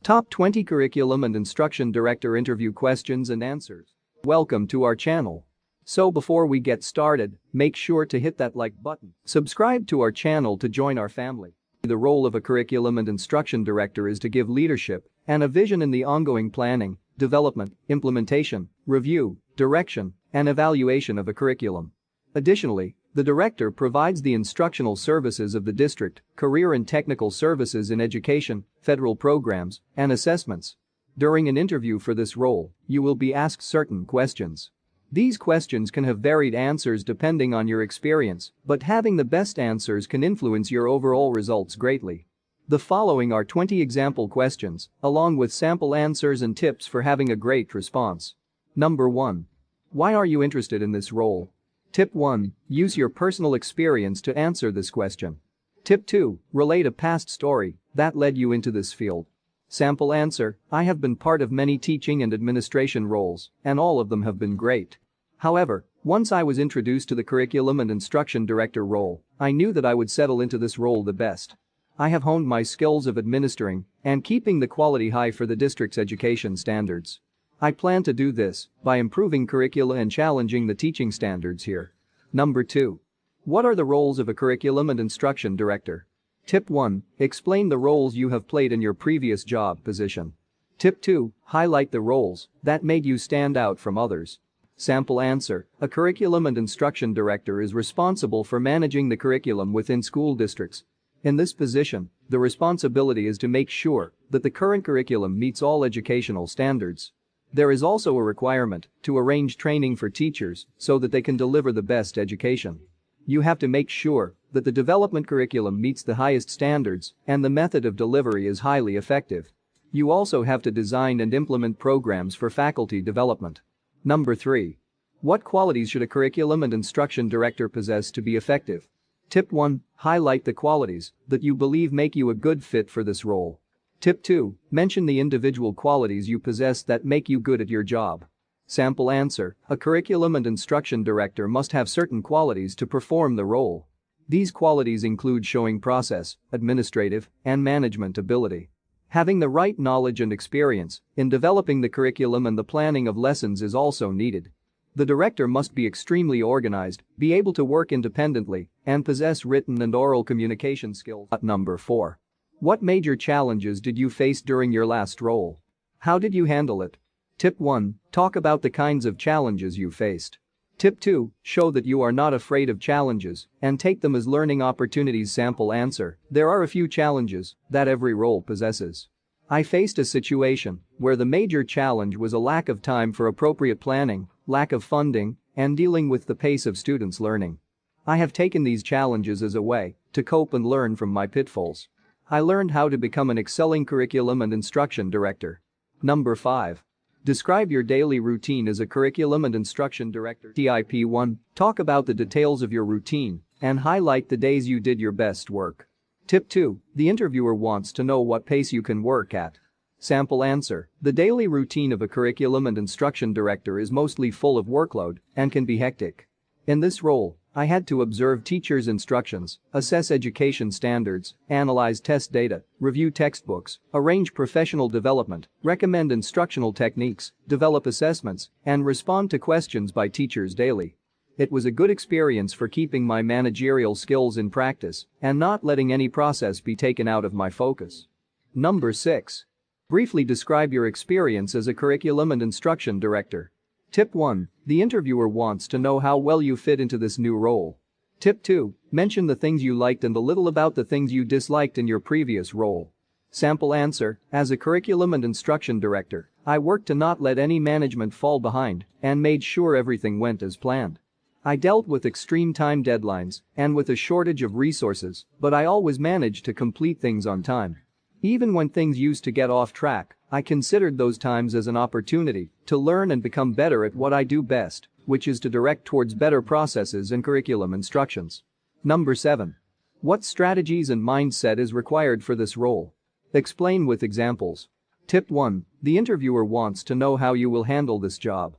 Top 20 Curriculum and Instruction Director Interview Questions and Answers. Welcome to our channel. So before we get started, make sure to hit that like button. Subscribe to our channel to join our family. The role of a curriculum and instruction director is to give leadership and a vision in the ongoing planning, development, implementation, review, direction, and evaluation of a curriculum. Additionally, the director provides the instructional services of the district, career and technical services in education, federal programs, and assessments. During an interview for this role, you will be asked certain questions. These questions can have varied answers depending on your experience, but having the best answers can influence your overall results greatly. The following are 20 example questions, along with sample answers and tips for having a great response. Number 1. Why are you interested in this role? Tip 1. Use your personal experience to answer this question. Tip 2. Relate a past story that led you into this field. Sample answer: I have been part of many teaching and administration roles, and all of them have been great. However, once I was introduced to the curriculum and instruction director role, I knew that I would settle into this role the best. I have honed my skills of administering and keeping the quality high for the district's education standards. I plan to do this by improving curricula and challenging the teaching standards here. Number 2. What are the roles of a curriculum and instruction director? Tip 1. Explain the roles you have played in your previous job position. Tip 2. Highlight the roles that made you stand out from others. Sample answer: a curriculum and instruction director is responsible for managing the curriculum within school districts. In this position, the responsibility is to make sure that the current curriculum meets all educational standards. There is also a requirement to arrange training for teachers so that they can deliver the best education. You have to make sure that the development curriculum meets the highest standards and the method of delivery is highly effective. You also have to design and implement programs for faculty development. Number 3. What qualities should a curriculum and instruction director possess to be effective? Tip 1. Highlight the qualities that you believe make you a good fit for this role. Tip 2. Mention the individual qualities you possess that make you good at your job. Sample answer: a curriculum and instruction director must have certain qualities to perform the role. These qualities include showing process, administrative, and management ability. Having the right knowledge and experience in developing the curriculum and the planning of lessons is also needed. The director must be extremely organized, be able to work independently, and possess written and oral communication skills. Number 4. What major challenges did you face during your last role? How did you handle it? Tip 1. Talk about the kinds of challenges you faced. Tip 2. Show that you are not afraid of challenges and take them as learning opportunities. Sample answer: there are a few challenges that every role possesses. I faced a situation where the major challenge was a lack of time for appropriate planning, lack of funding, and dealing with the pace of students' learning. I have taken these challenges as a way to cope and learn from my pitfalls. I learned how to become an excelling curriculum and instruction director. Number 5. Describe your daily routine as a curriculum and instruction director. Tip 1. Talk about the details of your routine and highlight the days you did your best work. Tip 2. The interviewer wants to know what pace you can work at. Sample answer: the daily routine of a curriculum and instruction director is mostly full of workload and can be hectic. In this role, I had to observe teachers' instructions, assess education standards, analyze test data, review textbooks, arrange professional development, recommend instructional techniques, develop assessments, and respond to questions by teachers daily. It was a good experience for keeping my managerial skills in practice and not letting any process be taken out of my focus. Number 6. Briefly describe your experience as a curriculum and instruction director. Tip 1. The interviewer wants to know how well you fit into this new role. Tip 2. Mention the things you liked and a little about the things you disliked in your previous role. Sample answer: as a curriculum and instruction director, I worked to not let any management fall behind and made sure everything went as planned. I dealt with extreme time deadlines and with a shortage of resources, but I always managed to complete things on time. Even when things used to get off track, I considered those times as an opportunity to learn and become better at what I do best, which is to direct towards better processes and curriculum instructions. Number 7. What strategies and mindset is required for this role? Explain with examples. Tip 1. The interviewer wants to know how you will handle this job.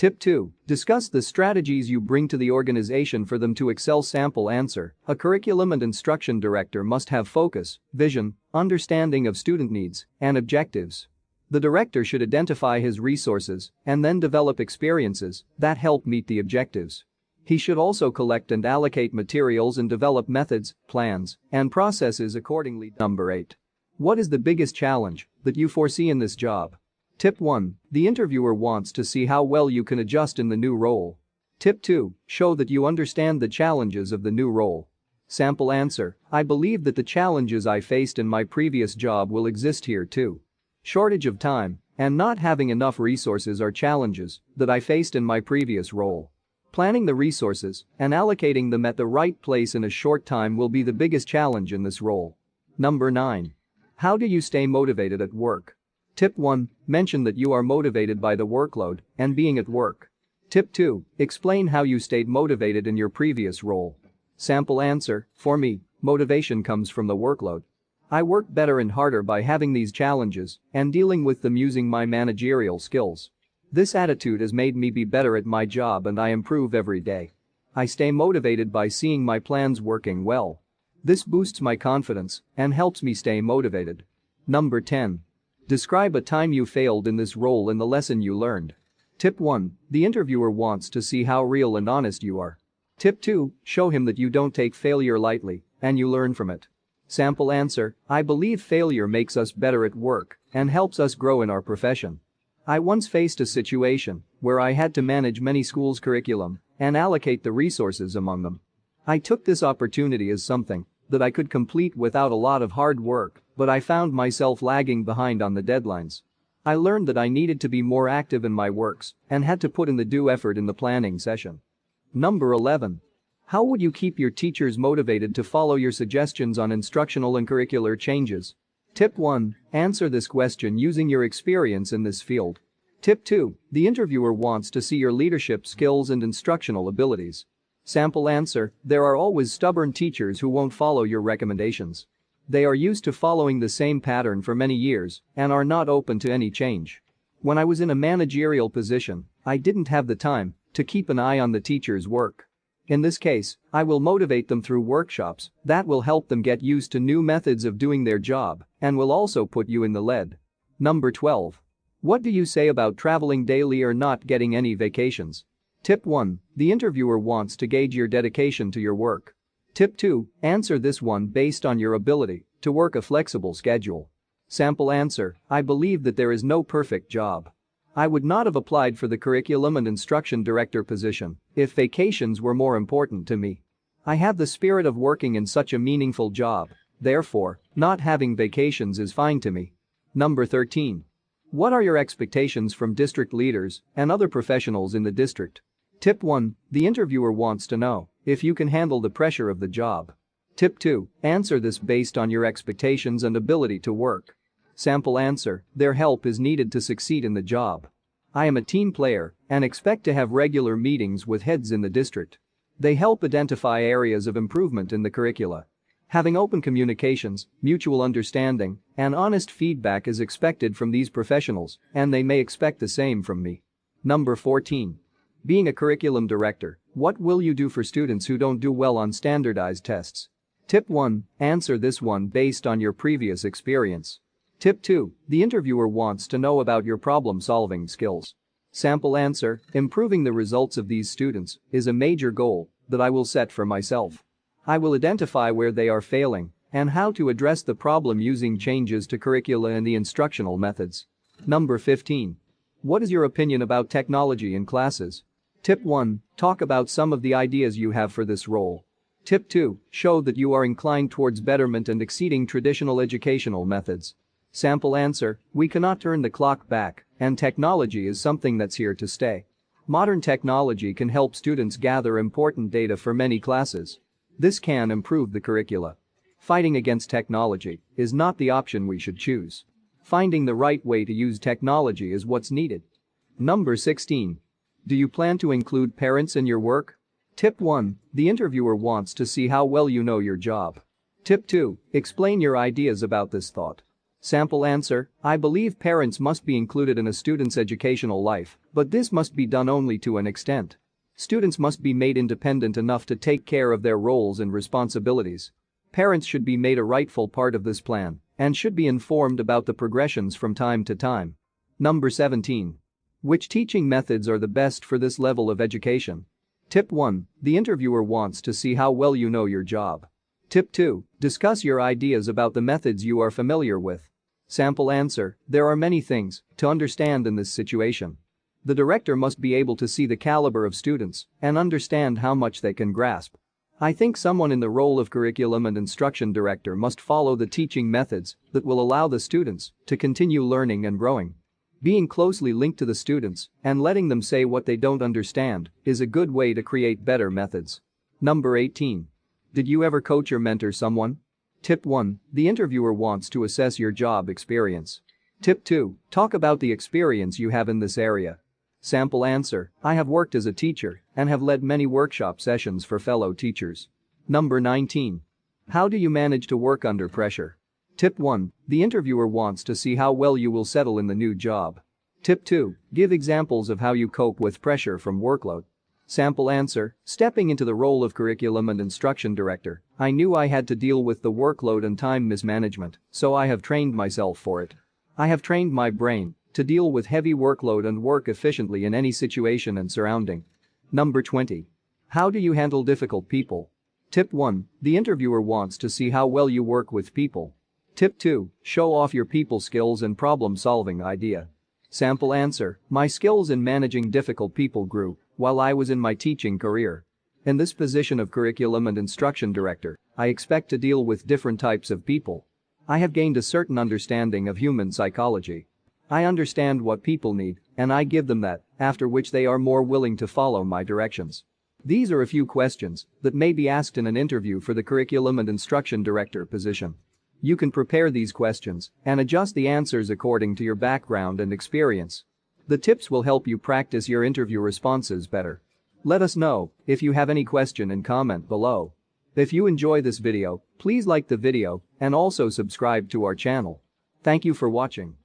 Tip 2. Discuss the strategies you bring to the organization for them to excel. Sample answer. A curriculum and instruction director must have focus, vision, understanding of student needs, and objectives. The director should identify his resources and then develop experiences that help meet the objectives. He should also collect and allocate materials and develop methods, plans, and processes accordingly. Number 8. What is the biggest challenge that you foresee in this job? Tip 1. The interviewer wants to see how well you can adjust in the new role. Tip 2. Show that you understand the challenges of the new role. Sample answer. I believe that the challenges I faced in my previous job will exist here too. Shortage of time and not having enough resources are challenges that I faced in my previous role. Planning the resources and allocating them at the right place in a short time will be the biggest challenge in this role. Number 9. How do you stay motivated at work? Tip 1. Mention that you are motivated by the workload and being at work. Tip 2. Explain how you stayed motivated in your previous role. Sample answer. For me, motivation comes from the workload. I work better and harder by having these challenges and dealing with them using my managerial skills. This attitude has made me be better at my job and I improve every day. I stay motivated by seeing my plans working well. This boosts my confidence and helps me stay motivated. Number 10. Describe a time you failed in this role and the lesson you learned. Tip 1. The interviewer wants to see how real and honest you are. Tip 2. Show him that you don't take failure lightly and you learn from it. Sample answer. I believe failure makes us better at work and helps us grow in our profession. I once faced a situation where I had to manage many schools' curriculum and allocate the resources among them. I took this opportunity as something that I could complete without a lot of hard work, but I found myself lagging behind on the deadlines. I learned that I needed to be more active in my works and had to put in the due effort in the planning session. Number 11. How would you keep your teachers motivated to follow your suggestions on instructional and curricular changes? Tip 1. Answer this question using your experience in this field. Tip 2. The interviewer wants to see your leadership skills and instructional abilities. Sample answer. There are always stubborn teachers who won't follow your recommendations. They are used to following the same pattern for many years and are not open to any change. When I was in a managerial position, I didn't have the time to keep an eye on the teacher's work. In this case, I will motivate them through workshops that will help them get used to new methods of doing their job and will also put you in the lead. Number 12. What do you say about traveling daily or not getting any vacations? Tip 1. The interviewer wants to gauge your dedication to your work. Tip 2. Answer this one based on your ability to work a flexible schedule. Sample answer. I believe that there is no perfect job. I would not have applied for the curriculum and instruction director position if vacations were more important to me. I have the spirit of working in such a meaningful job, therefore, not having vacations is fine to me. Number 13. What are your expectations from district leaders and other professionals in the district? Tip 1. The interviewer wants to know if you can handle the pressure of the job. Tip 2. Answer this based on your expectations and ability to work. Sample answer. Their help is needed to succeed in the job. I am a team player and expect to have regular meetings with heads in the district. They help identify areas of improvement in the curricula. Having open communications, mutual understanding, and honest feedback is expected from these professionals, and they may expect the same from me. Number 14. Being a curriculum director, what will you do for students who don't do well on standardized tests? Tip 1. Answer this one based on your previous experience. Tip 2. The interviewer wants to know about your problem-solving skills. Sample answer. Improving the results of these students is a major goal that I will set for myself. I will identify where they are failing and how to address the problem using changes to curricula and the instructional methods. Number 15. What is your opinion about technology in classes? Tip 1. Talk about some of the ideas you have for this role. Tip 2. Show that you are inclined towards betterment and exceeding traditional educational methods. Sample answer. We cannot turn the clock back, and technology is something that's here to stay. Modern technology can help students gather important data for many classes. This can improve the curricula. Fighting against technology is not the option we should choose. Finding the right way to use technology is what's needed. Number 16. Do you plan to include parents in your work? Tip 1. The interviewer wants to see how well you know your job. Tip 2. Explain your ideas about this thought. Sample answer: I believe parents must be included in a student's educational life, but this must be done only to an extent. Students must be made independent enough to take care of their roles and responsibilities. Parents should be made a rightful part of this plan and should be informed about the progressions from time to time. Number 17. Which teaching methods are the best for this level of education? Tip 1. The interviewer wants to see how well you know your job. Tip 2. Discuss your ideas about the methods you are familiar with. Sample answer: there are many things to understand in this situation. The director must be able to see the caliber of students and understand how much they can grasp. I think someone in the role of curriculum and instruction director must follow the teaching methods that will allow the students to continue learning and growing. Being closely linked to the students and letting them say what they don't understand is a good way to create better methods. Number 18. Did you ever coach or mentor someone? Tip 1. The interviewer wants to assess your job experience. Tip 2. Talk about the experience you have in this area. Sample answer: I have worked as a teacher and have led many workshop sessions for fellow teachers. Number 19. How do you manage to work under pressure? Tip 1. The interviewer wants to see how well you will settle in the new job. Tip 2. Give examples of how you cope with pressure from workload. Sample answer: stepping into the role of curriculum and instruction director, I knew I had to deal with the workload and time mismanagement, so I have trained myself for it. I have trained my brain to deal with heavy workload and work efficiently in any situation and surrounding. Number 20. How do you handle difficult people? Tip 1. The interviewer wants to see how well you work with people. Tip 2. Show off your people skills and problem-solving idea. Sample answer: my skills in managing difficult people grew while I was in my teaching career. In this position of curriculum and instruction director, I expect to deal with different types of people. I have gained a certain understanding of human psychology. I understand what people need, and I give them that, after which they are more willing to follow my directions. These are a few questions that may be asked in an interview for the curriculum and instruction director position. You can prepare these questions and adjust the answers according to your background and experience. The tips will help you practice your interview responses better. Let us know if you have any question and comment below. If you enjoy this video, please like the video and also subscribe to our channel. Thank you for watching.